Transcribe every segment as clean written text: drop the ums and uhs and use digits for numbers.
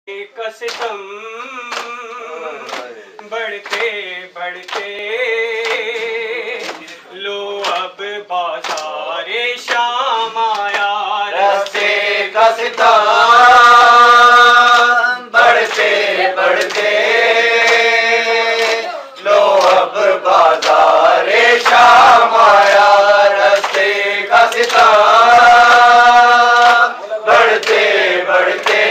कसदम बढ़ते बढ़ते लो अब बाज़ारे शाम आया। रस्ते कसदम बढ़ते बढ़ते लो अब बाज़ारे शाम आया। रस्ते कसदम बढ़ते बढ़ते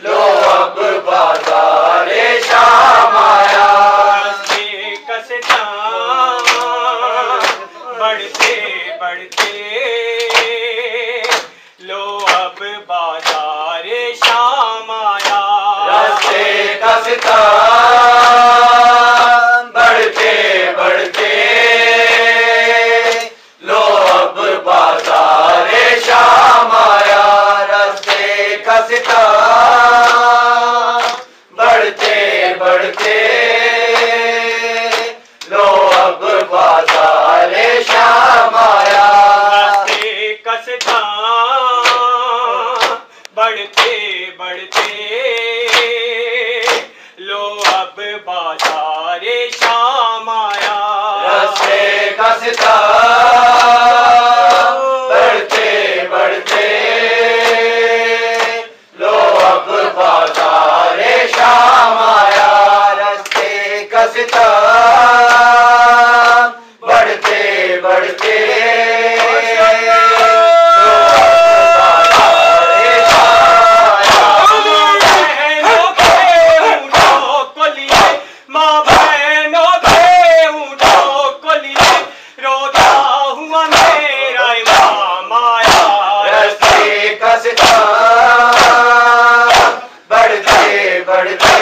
लो अब बाज़ारे शाम आया। रस्ते कसदम बढ़ते बढ़ते लो अब बाज़ारे शाम आया। रस्ते कसदम बढ़ते बढ़ते लो अब बाज़ारे शाम आया। रस्ते कसदम बढ़ते बढ़ते लो अब बाज़ारे शाम आया। रस्ते कसदम बढ़ते बढ़ते लो अब बाज़ारे शाम आया। रस्ते कसदम बढ़ते बढ़ते लो अब बाज़ारे शाम आया। रस्ते कसदम बढ़ते बढ़ते लो अब बाज़ारे शाम आया। बहनों के ऊँटों को लिए, माँ बहनों के ऊँटों को लिए रोता हुआ मेरा इमाम आया। रस्ते कसदम बढ़ते बढ़ते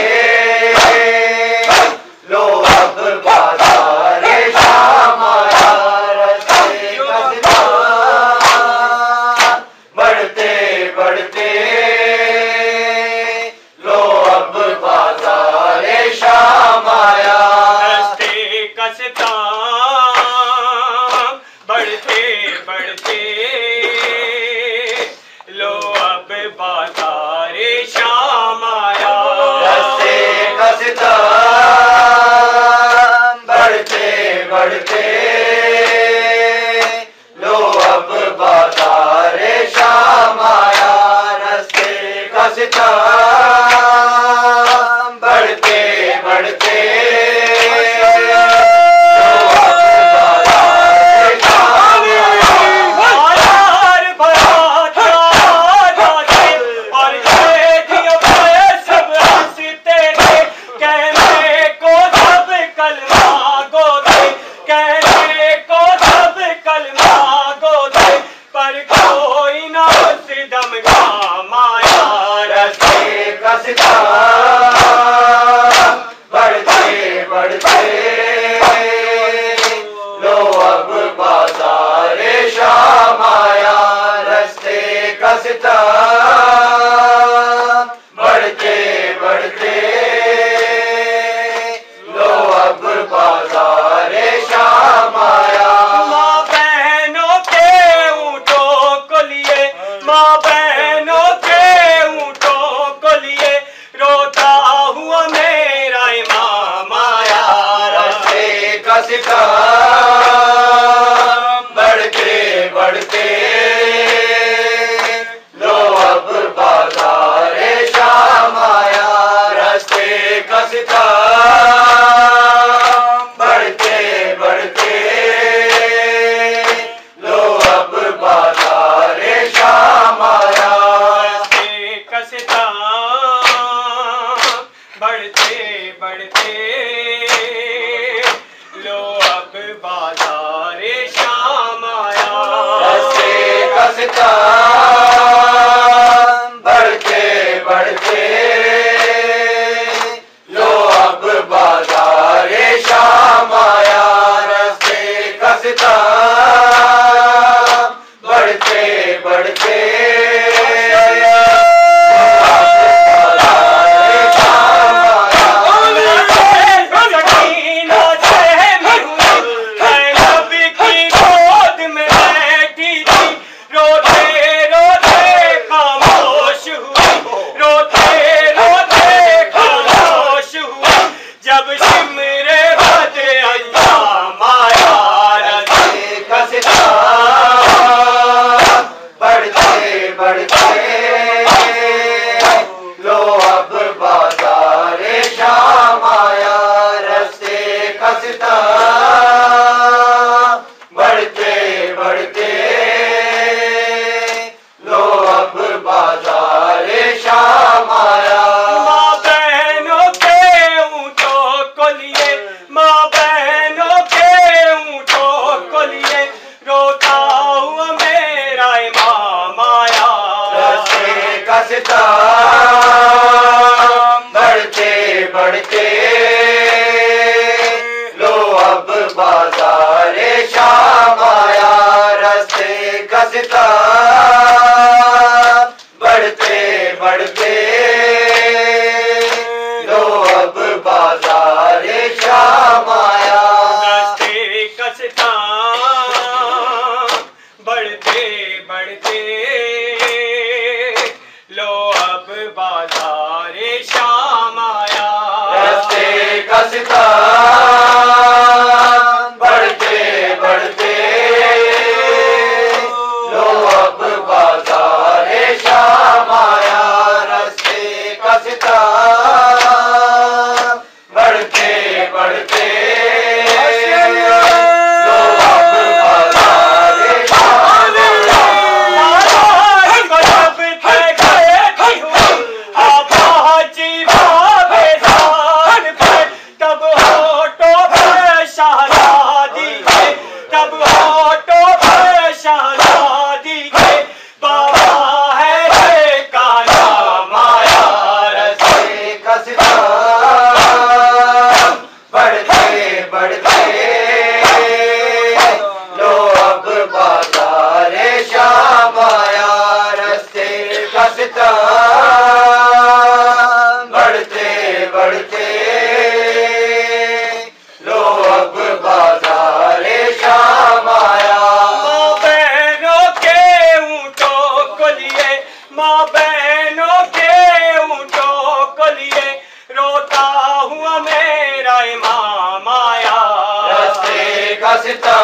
लो अब बाज़ारे शाम आया। रस्ते कसदम बढ़ते बढ़ते लो अब बाज़ारे शाम आया। रस्ते कसदम बढ़ते बढ़ते लो अब बाज़ारे शाम आया। रस्ते कसदम बढ़ते बढ़ते लो अब बाज़ारे शाम आया। रस्ते कसदम बढ़ते बढ़ते लो अब बाज़ारे शाम आया। बाजार भरा था राजा और शेखियों पे सब हंसते थे, कहने को सब कलमा गो थे, कहने को सब कलमा गो थे, पर कोई ना उस दम काम आया। रस्ते कसदम बढ़ते बढ़ते लो अब बाज़ारे शाम आया। रस्ते कसदम बढ़ते बढ़ते लो अब बाज़ारे शाम आया। माँ बहनों के ऊँटों को लिए, माँ बहनों के ऊँटों को लिए बढ़ते लो अब बाज़ारे शाम आया। रास्ते कसता बढ़ते बढ़ते लो अब बाज़ारे शाम आया। रास्ते कसता बढ़ते बढ़ते लो अब बाज़ारे शाम आया। रास्ते कसता बढ़ते बढ़ते लो अब बाज़ारे शाम आया। बाजार को जब तक बैठी हूँ आबाजी बाबेदार पे, तब होठों पे शहज़ादी के, तब होठों पे शहज़ादी के बाबा है रे का नाम आया। रास्ते कसता बढ़ते बढ़ते लो अब बाज़ारे शाम आया। रास्ते कसता बढ़ते बढ़ते लो अब बाज़ारे शाम आया। माँ बहनों के ऊँटों को लिए, माँ बहनों के ऊँटों को लिए रोता हुआ मेरा इमाम आया। रास्ते कसता